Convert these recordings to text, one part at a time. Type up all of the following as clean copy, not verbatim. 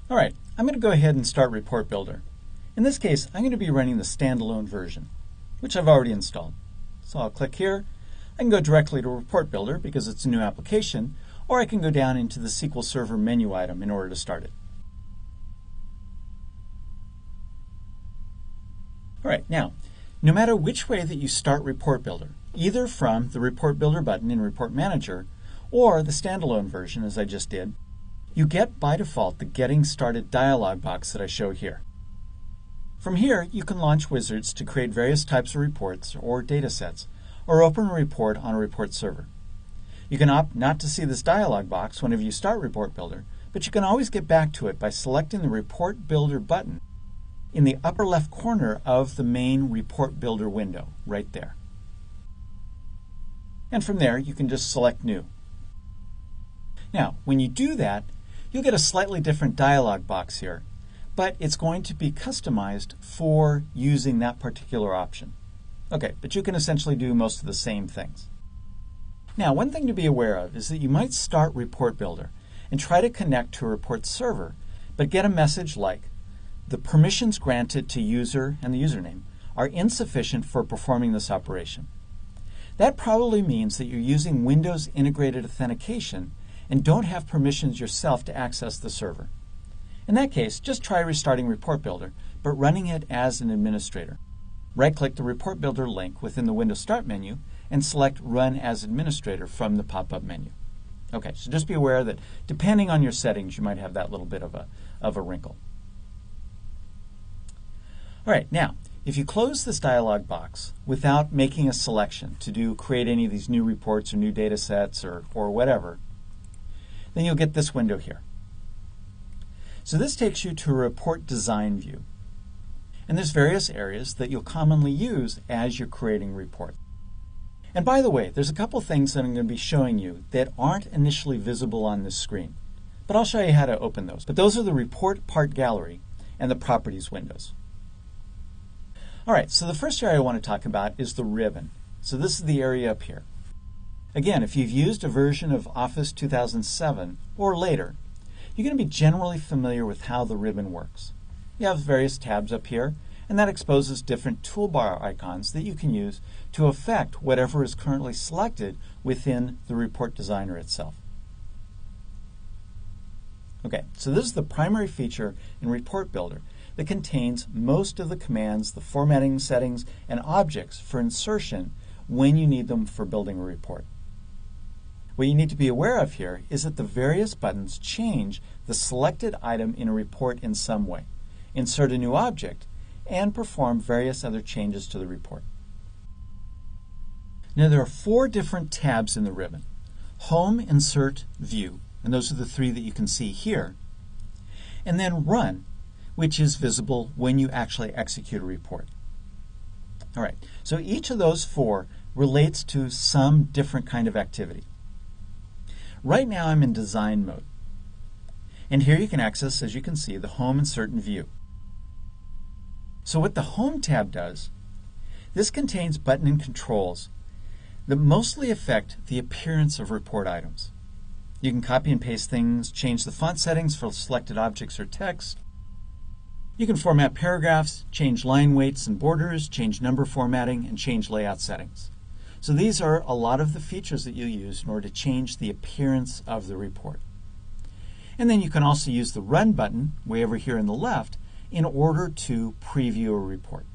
All right, I'm going to go ahead and start Report Builder. In this case, I'm going to be running the standalone version, which I've already installed. So I'll click here. I can go directly to Report Builder because it's a new application, or I can go down into the SQL Server menu item in order to start it. All right, now, no matter which way that you start Report Builder, either from the Report Builder button in Report Manager or the standalone version, as I just did, you get by default the Getting Started dialog box that I show here. From here, you can launch wizards to create various types of reports or data sets, or open a report on a report server. You can opt not to see this dialog box whenever you start Report Builder, but you can always get back to it by selecting the Report Builder button in the upper left corner of the main Report Builder window, right there. And from there, you can just select New. Now, when you do that, you'll get a slightly different dialog box here, but it's going to be customized for using that particular option. Okay, but you can essentially do most of the same things. Now, one thing to be aware of is that you might start Report Builder and try to connect to a report server, but get a message like, the permissions granted to user and the username are insufficient for performing this operation. That probably means that you're using Windows Integrated Authentication and don't have permissions yourself to access the server. In that case, just try restarting Report Builder, but running it as an administrator. Right-click the Report Builder link within the Windows Start menu and select Run as Administrator from the pop-up menu. Okay, so just be aware that depending on your settings, you might have that little bit of a wrinkle. All right, now, if you close this dialog box without making a selection to create any of these new reports or new data sets or whatever, then you'll get this window here. So this takes you to a report design view. And there's various areas that you'll commonly use as you're creating a report. And by the way, there's a couple things that I'm going to be showing you that aren't initially visible on this screen. But I'll show you how to open those. But those are the Report Part Gallery and the Properties windows. All right, so the first area I want to talk about is the ribbon. So this is the area up here. Again, if you've used a version of Office 2007 or later, you're going to be generally familiar with how the ribbon works. You have various tabs up here, and that exposes different toolbar icons that you can use to affect whatever is currently selected within the report designer itself. Okay, so this is the primary feature in Report Builder that contains most of the commands, the formatting settings, and objects for insertion when you need them for building a report. What you need to be aware of here is that the various buttons change the selected item in a report in some way, insert a new object, and perform various other changes to the report. Now there are 4 different tabs in the ribbon: Home, Insert, View, and those are the 3 that you can see here, and then Run, which is visible when you actually execute a report. All right, so each of those 4 relates to some different kind of activity. Right now I'm in design mode. And here you can access, as you can see, the Home, Insert, and View. So what the Home tab does, this contains button and controls that mostly affect the appearance of report items. You can copy and paste things, change the font settings for selected objects or text. You can format paragraphs, change line weights and borders, change number formatting, and change layout settings. So these are a lot of the features that you use in order to change the appearance of the report. And then you can also use the Run button, way over here on the left, in order to preview a report.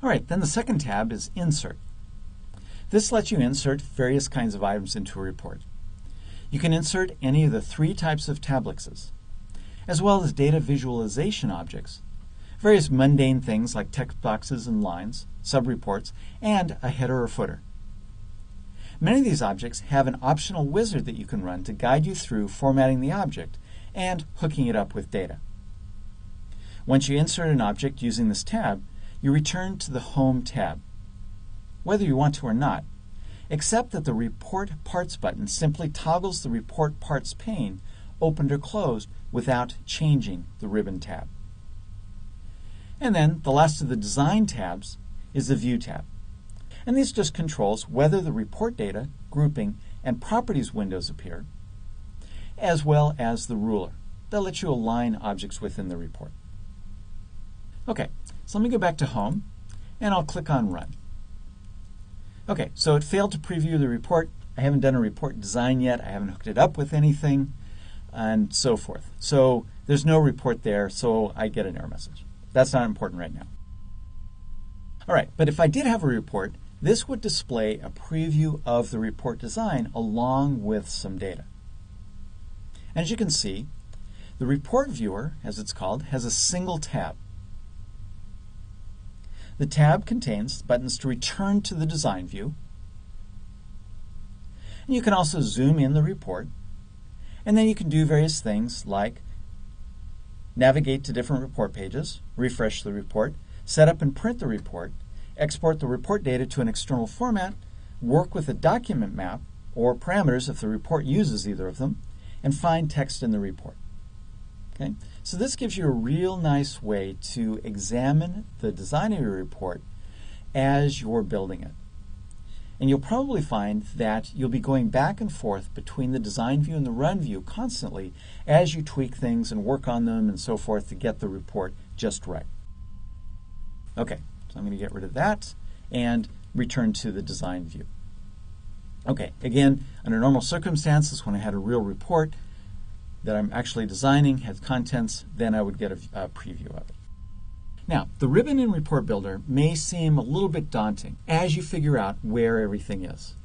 All right, then the second tab is Insert. This lets you insert various kinds of items into a report. You can insert any of the 3 types of tablexes, as well as data visualization objects, various mundane things like text boxes and lines, subreports, and a header or footer. Many of these objects have an optional wizard that you can run to guide you through formatting the object and hooking it up with data. Once you insert an object using this tab, you return to the Home tab, whether you want to or not, except that the Report Parts button simply toggles the Report Parts pane opened or closed without changing the ribbon tab. And then the last of the design tabs is the View tab. And this just controls whether the report data, grouping, and properties windows appear. as well as the ruler. That lets you align objects within the report. Okay, so let me go back to Home, and I'll click on Run. Okay, so it failed to preview the report. I haven't done a report design yet. I haven't hooked it up with anything, and so forth. So there's no report there, so I get an error message. That's not important right now. All right, but if I did have a report, this would display a preview of the report design along with some data. As you can see, the report viewer, as it's called, has a single tab. The tab contains buttons to return to the design view. And you can also zoom in the report, and then you can do various things like navigate to different report pages, refresh the report, set up and print the report, export the report data to an external format, work with a document map or parameters if the report uses either of them, and find text in the report. Okay? So this gives you a real nice way to examine the design of your report as you're building it. And you'll probably find that you'll be going back and forth between the design view and the run view constantly as you tweak things and work on them and so forth to get the report just right. Okay, so I'm going to get rid of that and return to the design view. Okay, again, under normal circumstances, when I had a real report that I'm actually designing, has contents, then I would get a preview of it. Now, the ribbon in Report Builder may seem a little bit daunting as you figure out where everything is.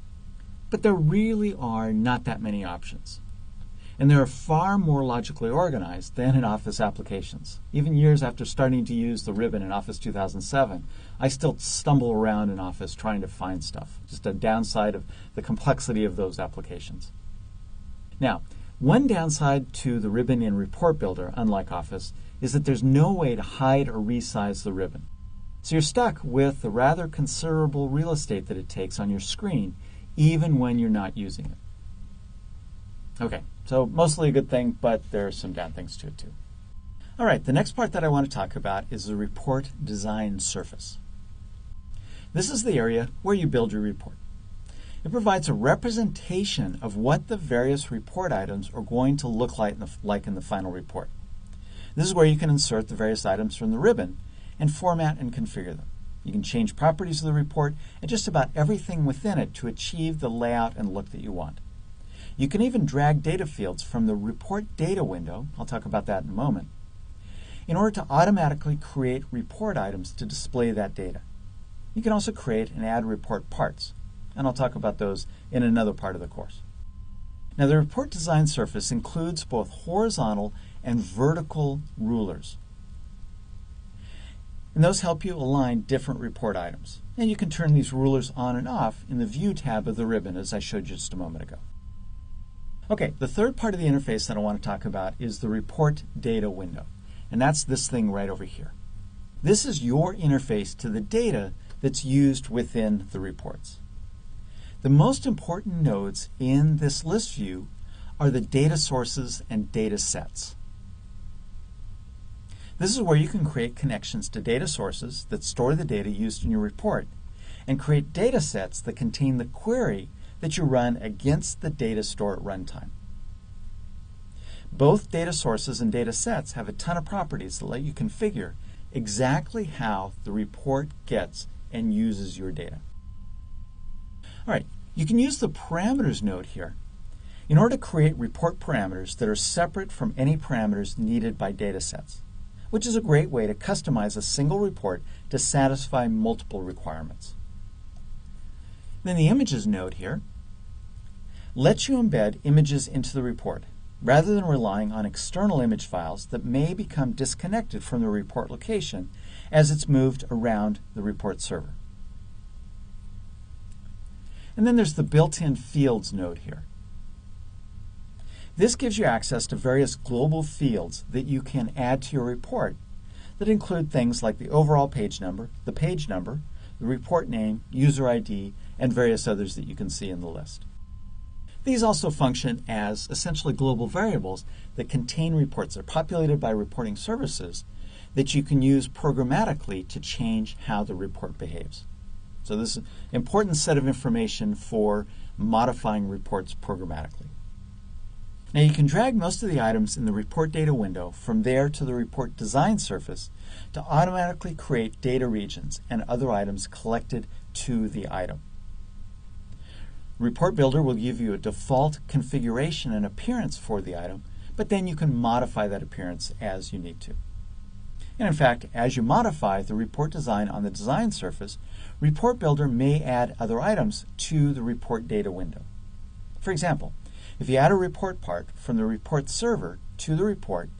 But there really are not that many options. And they are far more logically organized than in Office applications. Even years after starting to use the ribbon in Office 2007, I still stumble around in Office trying to find stuff. Just a downside of the complexity of those applications. Now, one downside to the ribbon in Report Builder, unlike Office, is that there's no way to hide or resize the ribbon. So you're stuck with the rather considerable real estate that it takes on your screen, even when you're not using it. Okay, so mostly a good thing, but there are some down things to it too. All right, the next part that I want to talk about is the report design surface. This is the area where you build your report. It provides a representation of what the various report items are going to look like in the final report. This is where you can insert the various items from the ribbon and format and configure them. You can change properties of the report and just about everything within it to achieve the layout and look that you want. You can even drag data fields from the report data window, I'll talk about that in a moment, in order to automatically create report items to display that data. You can also create and add report parts, and I'll talk about those in another part of the course. Now, the report design surface includes both horizontal and vertical rulers. And those help you align different report items. And you can turn these rulers on and off in the View tab of the ribbon, as I showed you just a moment ago. Okay, the third part of the interface that I want to talk about is the report data window. And that's this thing right over here. This is your interface to the data that's used within the reports. The most important nodes in this list view are the data sources and data sets. This is where you can create connections to data sources that store the data used in your report and create data sets that contain the query that you run against the data store at runtime. Both data sources and data sets have a ton of properties that let you configure exactly how the report gets and uses your data. All right, you can use the parameters node here in order to create report parameters that are separate from any parameters needed by data sets, which is a great way to customize a single report to satisfy multiple requirements. Then the images node here lets you embed images into the report rather than relying on external image files that may become disconnected from the report location as it's moved around the report server. And then there's the built-in fields node here. This gives you access to various global fields that you can add to your report that include things like the overall page number, the report name, user ID, and various others that you can see in the list. These also function as essentially global variables that contain reports that are populated by reporting services that you can use programmatically to change how the report behaves. So this is an important set of information for modifying reports programmatically. Now you can drag most of the items in the report data window from there to the report design surface to automatically create data regions and other items collected to the item. Report Builder will give you a default configuration and appearance for the item, but then you can modify that appearance as you need to. And in fact, as you modify the report design on the design surface, Report Builder may add other items to the report data window. For example, if you add a report part from the report server to the report,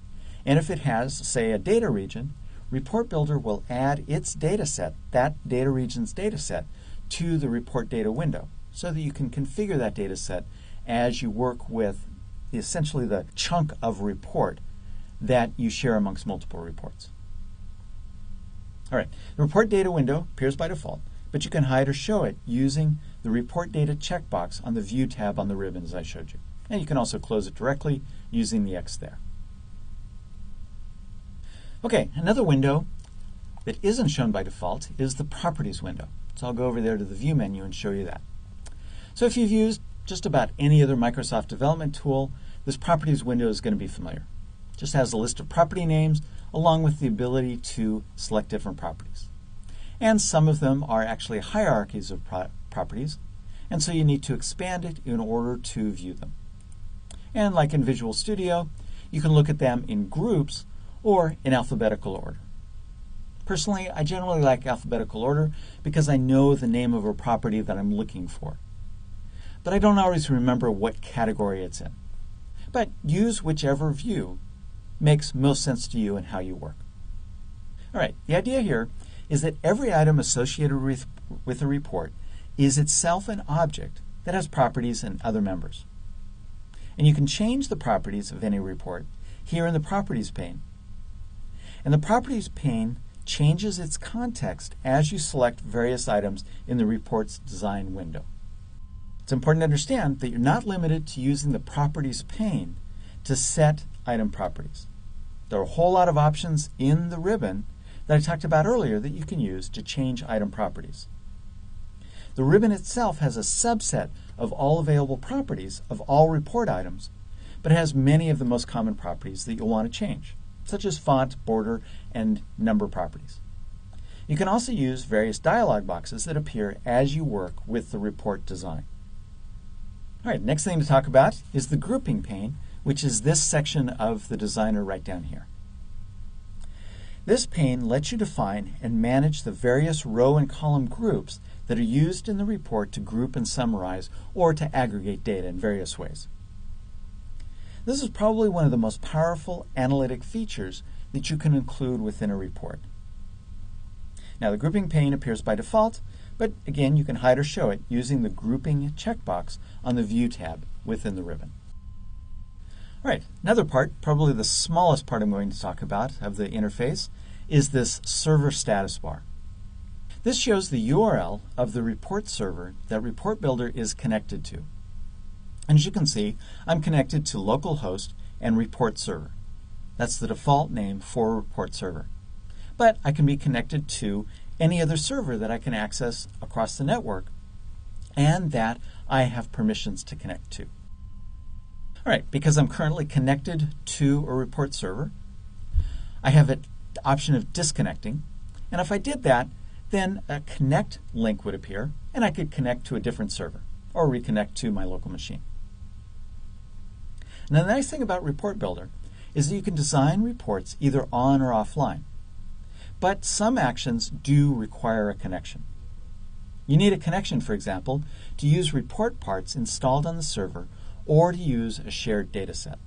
and if it has, say, a data region, Report Builder will add its data set, that data region's data set, to the report data window so that you can configure that data set as you work with essentially the chunk of report that you share amongst multiple reports. All right, the report data window appears by default, but you can hide or show it using the report data checkbox on the View tab on the ribbon as I showed you. And you can also close it directly using the X there. Okay, another window that isn't shown by default is the Properties window. So I'll go over there to the View menu and show you that. So if you've used just about any other Microsoft development tool, this Properties window is going to be familiar. It just has a list of property names along with the ability to select different properties. And some of them are actually hierarchies of properties, and so you need to expand it in order to view them. And like in Visual Studio, you can look at them in groups or in alphabetical order. Personally, I generally like alphabetical order because I know the name of a property that I'm looking for. But I don't always remember what category it's in. But use whichever view makes most sense to you and how you work. All right, the idea here is that every item associated with a report is itself an object that has properties and other members. And you can change the properties of any report here in the Properties pane. And the Properties pane changes its context as you select various items in the report's design window. It's important to understand that you're not limited to using the Properties pane to set item properties. There are a whole lot of options in the ribbon that I talked about earlier that you can use to change item properties. The ribbon itself has a subset of all available properties of all report items, but it has many of the most common properties that you'll want to change, such as font, border, and number properties. You can also use various dialog boxes that appear as you work with the report design. All right, next thing to talk about is the Grouping pane, which is this section of the designer right down here. This pane lets you define and manage the various row and column groups that are used in the report to group and summarize or to aggregate data in various ways. This is probably one of the most powerful analytic features that you can include within a report. Now, the Grouping pane appears by default, but again, you can hide or show it using the Grouping checkbox on the View tab within the ribbon. All right, another part, probably the smallest part I'm going to talk about of the interface, is this server status bar. This shows the URL of the report server that Report Builder is connected to. And as you can see, I'm connected to localhost and report server. That's the default name for a report server. But I can be connected to any other server that I can access across the network and that I have permissions to connect to. All right, because I'm currently connected to a report server, I have the option of disconnecting, and if I did that, then a connect link would appear, and I could connect to a different server or reconnect to my local machine. Now, the nice thing about Report Builder is that you can design reports either on or offline, but some actions do require a connection. You need a connection, for example, to use report parts installed on the server or to use a shared data set.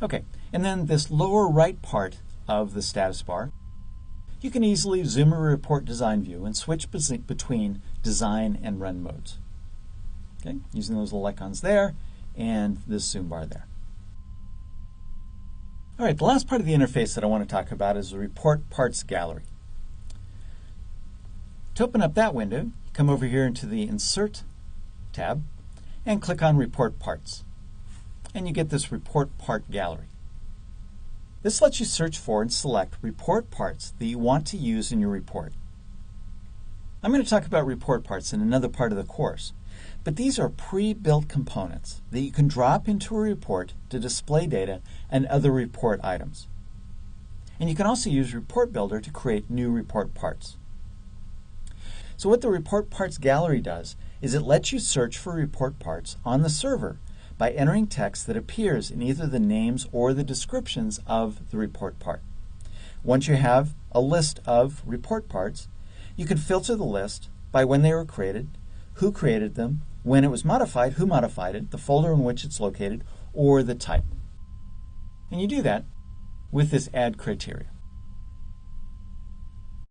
Okay, and then this lower right part of the status bar, you can easily zoom a report design view and switch between design and run modes. Okay, using those little icons there and this zoom bar there. All right, the last part of the interface that I want to talk about is the Report Parts Gallery. To open up that window, come over here into the Insert tab and click on Report Parts. And you get this Report Part Gallery. This lets you search for and select report parts that you want to use in your report. I'm going to talk about report parts in another part of the course, But these are pre-built components that you can drop into a report to display data and other report items. And you can also use Report Builder to create new report parts. So what the Report Parts Gallery does is it lets you search for report parts on the server by entering text that appears in either the names or the descriptions of the report part. Once you have a list of report parts, you can filter the list by when they were created, who created them, when it was modified, who modified it, the folder in which it's located, or the type. And you do that with this add criteria.